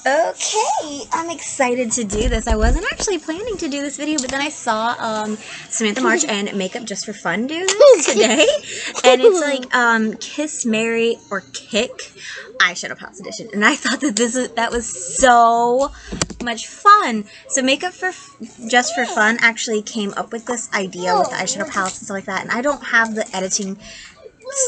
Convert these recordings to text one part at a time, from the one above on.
Okay, I'm excited to do this. I wasn't actually planning to do this video, but then I saw Samantha March and Makeup.Just.For.Fun do this today. And it's like Kiss, Marry, or Kick eyeshadow palettes edition. And I thought that that was so much fun. So Makeup.Just.For.Fun actually came up with this idea with the eyeshadow palettes and stuff like that. And I don't have the editing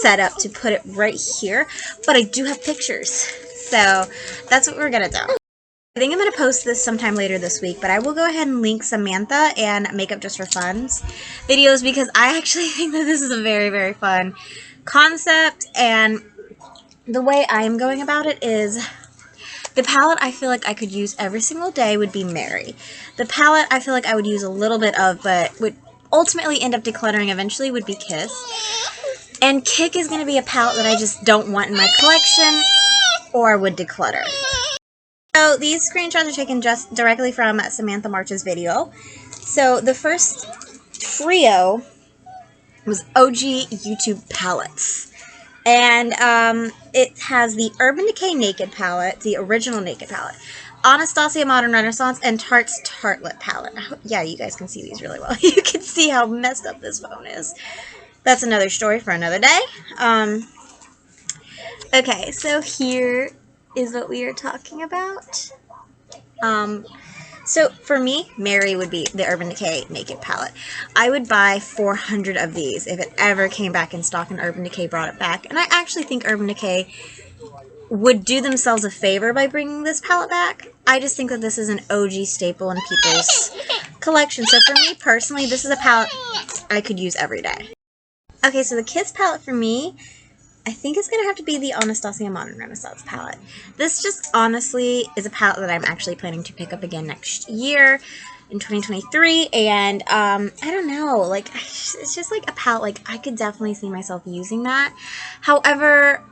set up to put it right here, but I do have pictures. So that's what we're gonna do. I think I'm gonna post this sometime later this week, but I will go ahead and link Samantha and Makeup.Just.For.Fun's videos because I actually think that this is a very, very fun concept. And the way I'm going about it is the palette I feel like I could use every single day would be Marry. The palette I feel like I would use a little bit of, but would ultimately end up decluttering eventually would be Kiss. And Kick is going to be a palette that I just don't want in my collection or would declutter. So these screenshots are taken just directly from Samantha March's video. So the first trio was OG YouTube palettes. And it has the Urban Decay Naked palette, the original Naked palette, Anastasia Modern Renaissance, and Tarte's Tartlet palette. Yeah, you guys can see these really well. You can see how messed up this phone is. That's another story for another day. Okay, so here is what we are talking about. So for me, Marry would be the Urban Decay Naked palette. I would buy 400 of these if it ever came back in stock and Urban Decay brought it back. And I actually think Urban Decay would do themselves a favor by bringing this palette back. I just think that this is an OG staple in people's collection. So for me personally, this is a palette I could use every day. Okay, so the Kiss palette for me, I think it's going to have to be the Anastasia Modern Renaissance palette. This just honestly is a palette that I'm actually planning to pick up again next year in 2023. And I don't know, like, it's just like a palette, like, I could definitely see myself using that. However,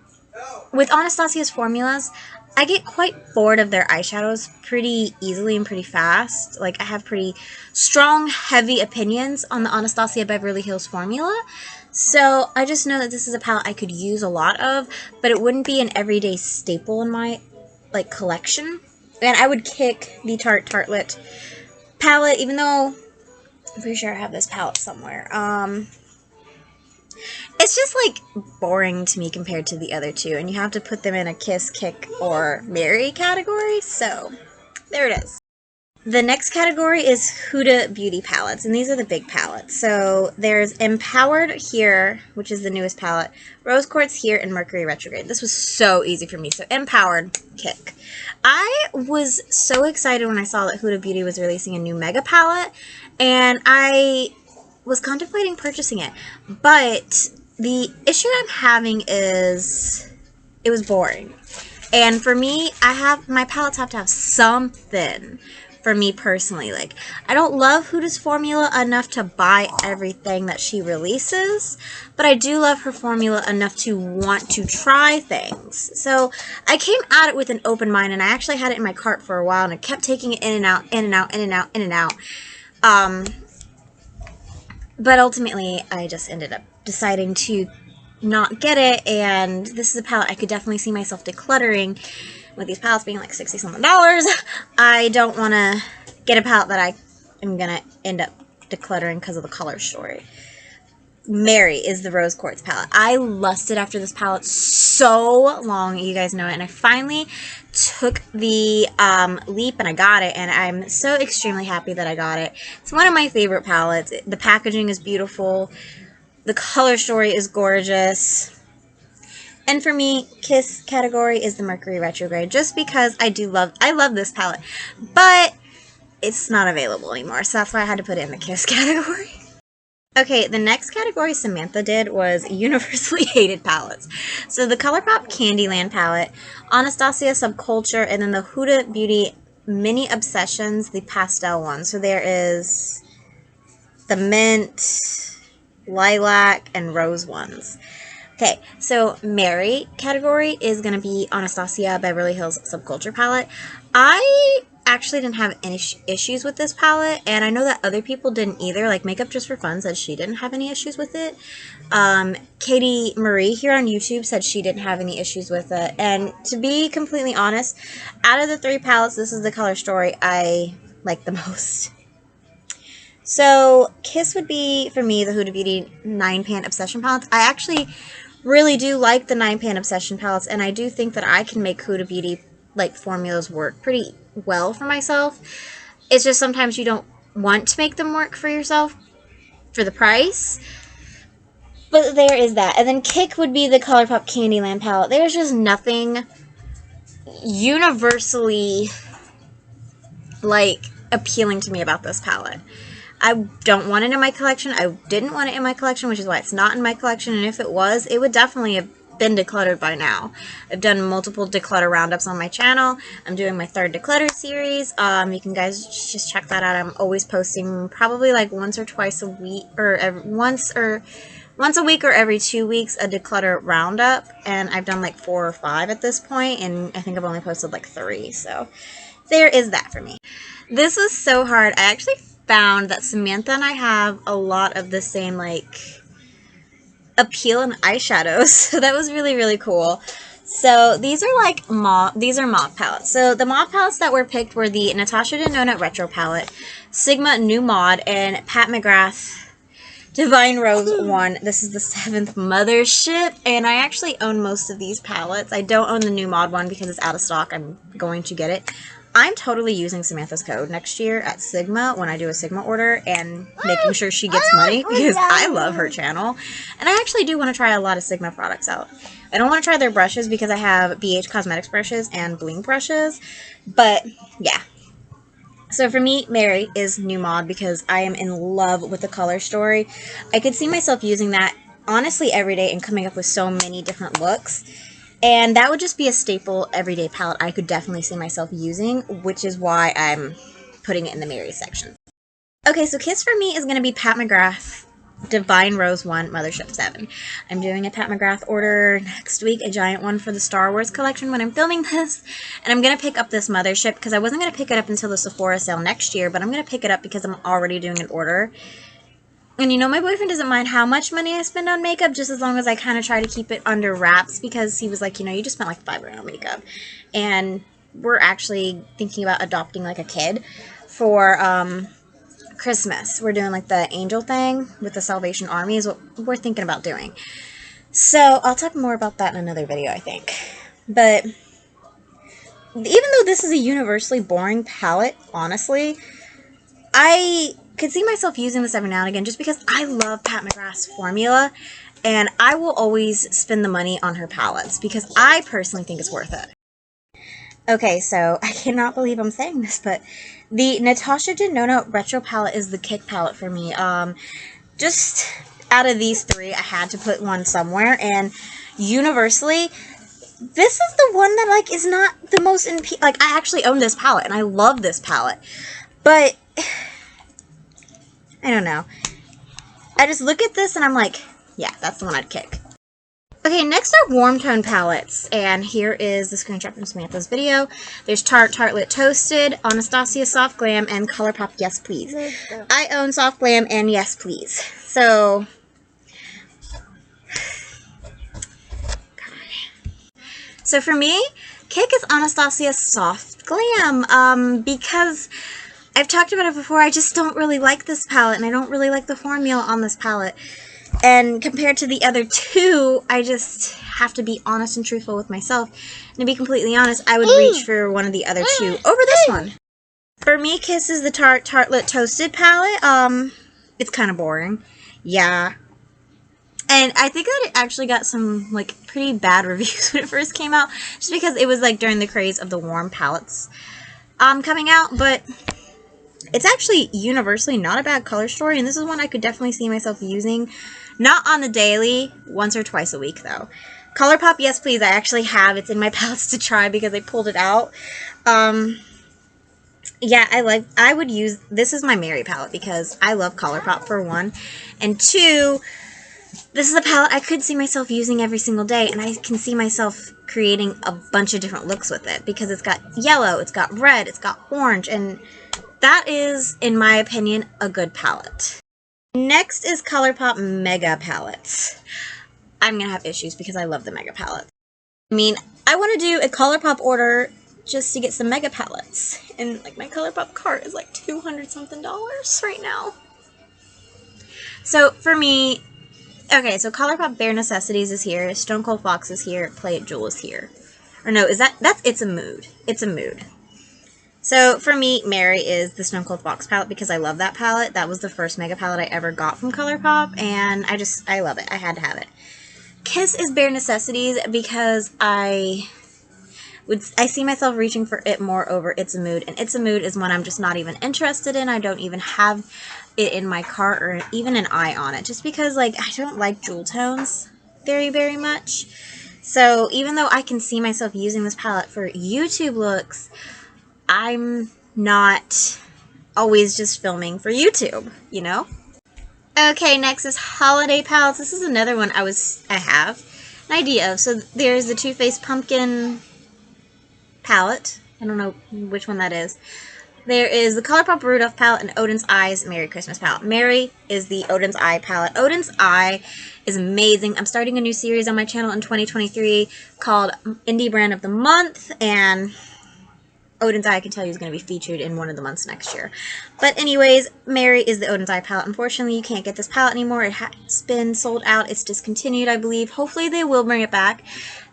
with Anastasia's formulas, I get quite bored of their eyeshadows pretty easily and pretty fast. Like, I have pretty strong, heavy opinions on the Anastasia Beverly Hills formula. So I just know that this is a palette I could use a lot of, but it wouldn't be an everyday staple in my, like, collection. And I would kick the Tarte Tartlet palette, even though I'm pretty sure I have this palette somewhere. It's just, like, boring to me compared to the other two, and you have to put them in a Kiss, Kick, or Marry category, so there it is. The next category is Huda Beauty palettes, and these are the big palettes. So there's Empowered here, which is the newest palette, Rose Quartz here, and Mercury Retrograde. This was so easy for me. So Empowered, Kick. I was so excited when I saw that Huda Beauty was releasing a new mega palette, and I was contemplating purchasing it. But the issue I'm having is it was boring. And for me, my palettes have to have something. For me personally, like, I don't love Huda's formula enough to buy everything that she releases, but I do love her formula enough to want to try things. So I came at it with an open mind, and I actually had it in my cart for a while, and I kept taking it in and out, in and out, in and out, in and out. But ultimately, I just ended up deciding to not get it, and this is a palette I could definitely see myself decluttering. With these palettes being like $60-something, I don't want to get a palette that I am going to end up decluttering because of the color story. Marry is the Rose Quartz palette. I lusted after this palette so long, you guys know it, and I finally took the leap and I got it, and I'm so extremely happy that I got it. It's one of my favorite palettes. The packaging is beautiful. The color story is gorgeous. And for me, Kiss category is the Mercury Retrograde, just because I love this palette, but it's not available anymore, so that's why I had to put it in the Kiss category. Okay, the next category Samantha did was universally hated palettes. So the ColourPop Candyland palette, Anastasia Subculture, and then the Huda Beauty Mini Obsessions, the pastel one. So there is the mint, lilac, and rose ones. Okay, so Marry category is going to be Anastasia Beverly Hills Subculture palette. I actually didn't have any issues with this palette, and I know that other people didn't either. Like Makeup.Just.For.Fun said she didn't have any issues with it. Katie Marie here on YouTube said she didn't have any issues with it. And to be completely honest, out of the 3 palettes, this is the color story I like the most. So Kiss would be, for me, the Huda Beauty 9-pan Obsession palettes. I actually really do like the 9-pan Obsession palettes, and I do think that I can make Huda Beauty like formulas work pretty well for myself. It's just sometimes you don't want to make them work for yourself for the price. But there is that. And then Kick would be the ColourPop Candyland palette. There's just nothing universally like appealing to me about this palette. I don't want it in my collection. I didn't want it in my collection, which is why it's not in my collection. And if it was, it would definitely have been decluttered by now. I've done multiple declutter roundups on my channel. I'm doing my 3rd declutter series. You can guys just check that out. I'm always posting probably like once or twice a week, or once a week or every 2 weeks, a declutter roundup. And I've done like 4 or 5 at this point, and I think I've only posted like 3. So there is that for me. This was so hard. I actually found that Samantha and I have a lot of the same like appeal in eyeshadows, so that was really, really cool. So these are like mauve palettes. So the mauve palettes that were picked were the Natasha Denona Retro palette, Sigma New Mod, and Pat McGrath Divine Rose 1. This is the 7th Mothership, and I actually own most of these palettes. I don't own the New Mod one because it's out of stock. I'm going to get it. I'm totally using Samantha's code next year at Sigma when I do a Sigma order, and making sure she gets money because I love her channel. And I actually do want to try a lot of Sigma products out. I don't want to try their brushes because I have BH Cosmetics brushes and Bling brushes. But yeah. So for me, Mary is New Mod because I am in love with the color story. I could see myself using that honestly every day and coming up with so many different looks. And that would just be a staple everyday palette I could definitely see myself using, which is why I'm putting it in the Mary section. Okay, so Kiss for me is going to be Pat McGrath Divine Rose 1 Mothership 7. I'm doing a Pat McGrath order next week, a giant one for the Star Wars collection when I'm filming this. And I'm going to pick up this Mothership because I wasn't going to pick it up until the Sephora sale next year, but I'm going to pick it up because I'm already doing an order. And you know, my boyfriend doesn't mind how much money I spend on makeup, just as long as I kind of try to keep it under wraps, because he was like, you know, you just spent like $5 on makeup. And we're actually thinking about adopting like a kid for Christmas. We're doing like the angel thing with the Salvation Army is what we're thinking about doing. So I'll talk more about that in another video, I think. But even though this is a universally boring palette, honestly, I could see myself using this every now and again just because I love Pat McGrath's formula, and I will always spend the money on her palettes because I personally think it's worth it. Okay, so I cannot believe I'm saying this, but the Natasha Denona Retro palette is the kick palette for me. Just out of these 3, I had to put one somewhere, and universally, this is the one that like is not the most like I actually own this palette and I love this palette, but I don't know. I just look at this and I'm like, yeah, that's the one I'd kick. Okay, next are warm tone palettes, and here is the screenshot from Samantha's video. There's Tartelette Toasted, Anastasia Soft Glam, and ColourPop Yes Please. I own Soft Glam and Yes Please. So, for me, kick is Anastasia Soft Glam, because I've talked about it before, I just don't really like this palette, and I don't really like the formula on this palette. And compared to the other 2, I just have to be honest and truthful with myself. And to be completely honest, I would reach for one of the other 2 over this one. For me, Kiss is the Tartelette Toasted palette. It's kind of boring. Yeah. And I think that it actually got some, like, pretty bad reviews when it first came out. Just because it was, like, during the craze of the warm palettes coming out. But it's actually universally not a bad color story. And this is one I could definitely see myself using. Not on the daily, once or twice a week, though. ColourPop Yes Please, I actually have. It's in my palettes to try because I pulled it out. Yeah, I would use, this is my Mary palette because I love ColourPop for 1. And 2, This is a palette I could see myself using every single day, and I can see myself creating a bunch of different looks with it because it's got yellow, it's got red, it's got orange, and that is, in my opinion, a good palette. Next is ColourPop Mega Palettes. I'm going to have issues because I love the Mega Palettes. I mean, I want to do a ColourPop order just to get some Mega Palettes, and like my ColourPop cart is like $200 something right now. So for me, okay, so ColourPop Bare Necessities is here, Stone Cold Fox is here, Play It Jewel is here. Or no, that's It's a Mood. It's a Mood. So for me, Mary is the Stone Cold Fox palette because I love that palette. That was the first Mega palette I ever got from ColourPop, and I love it. I had to have it. Kiss is Bare Necessities because I see myself reaching for it more over It's a Mood, and It's a Mood is one I'm just not even interested in. I don't even have it in my cart or even an eye on it, just because like I don't like jewel tones very, very much. So even though I can see myself using this palette for YouTube looks, I'm not always just filming for YouTube, you know? Okay, next is Holiday Palettes. This is another one I have an idea of. So there's the Too Faced Pumpkin palette. I don't know which one that is. There is the ColourPop Rudolph palette and Oden's Eyes Merry Christmas palette. Mary is the Oden's Eye palette. Oden's Eye is amazing. I'm starting a new series on my channel in 2023 called Indie Brand of the Month, and Oden's Eye, I can tell you, is going to be featured in one of the months next year. But anyways, Mary is the Oden's Eye palette. Unfortunately, you can't get this palette anymore. It has been sold out. It's discontinued, I believe. Hopefully, they will bring it back.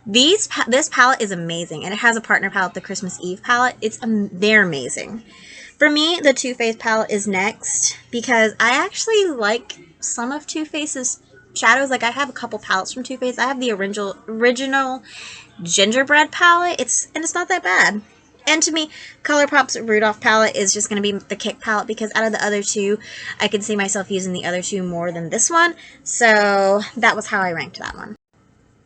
This palette is amazing, and it has a partner palette, the Christmas Eve palette. They're amazing. For me, the Too Faced palette is next because I actually like some of Too Faced's shadows. Like, I have a couple palettes from Too Faced. I have the original gingerbread palette. It's not that bad. And to me, ColourPop's Rudolph palette is just going to be the Kick palette because out of the other two, I can see myself using the other two more than this one. So that was how I ranked that one.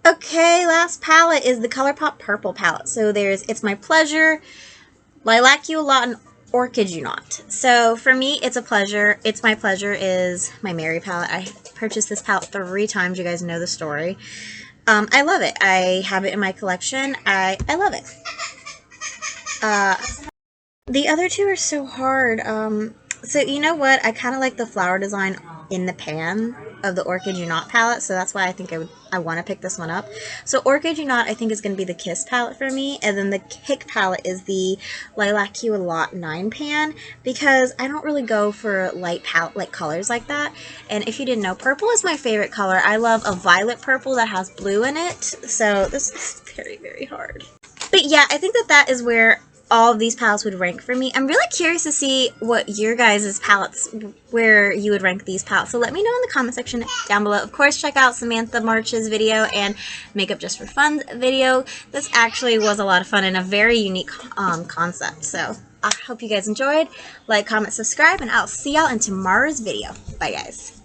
Okay, last palette is the ColourPop Purple palette. So there's It's My Pleasure, Lilac You a Lot, and Orchid You Not. So for me, it's a pleasure. It's My Pleasure is my Mary palette. I purchased this palette 3 times. You guys know the story. I love it. I have it in my collection. I love it. The other two are so hard. So you know what? I kind of like the flower design in the pan of the Orchid You Not palette, so that's why I think I want to pick this one up. So Orchid You Not, I think, is going to be the Kiss palette for me, and then the Kick palette is the Lilac You a Lot 9 pan, because I don't really go for light colors like that. And if you didn't know, purple is my favorite color. I love a violet purple that has blue in it, so this is very, very hard. But yeah, I think that is where all of these palettes would rank for me. I'm really curious to see what your guys' palettes, where you would rank these palettes. So let me know in the comment section down below. Of course, check out Samantha March's video and Makeup.Just.For.Fun's video. This actually was a lot of fun and a very unique concept. So I hope you guys enjoyed. Like, comment, subscribe, and I'll see y'all in tomorrow's video. Bye, guys.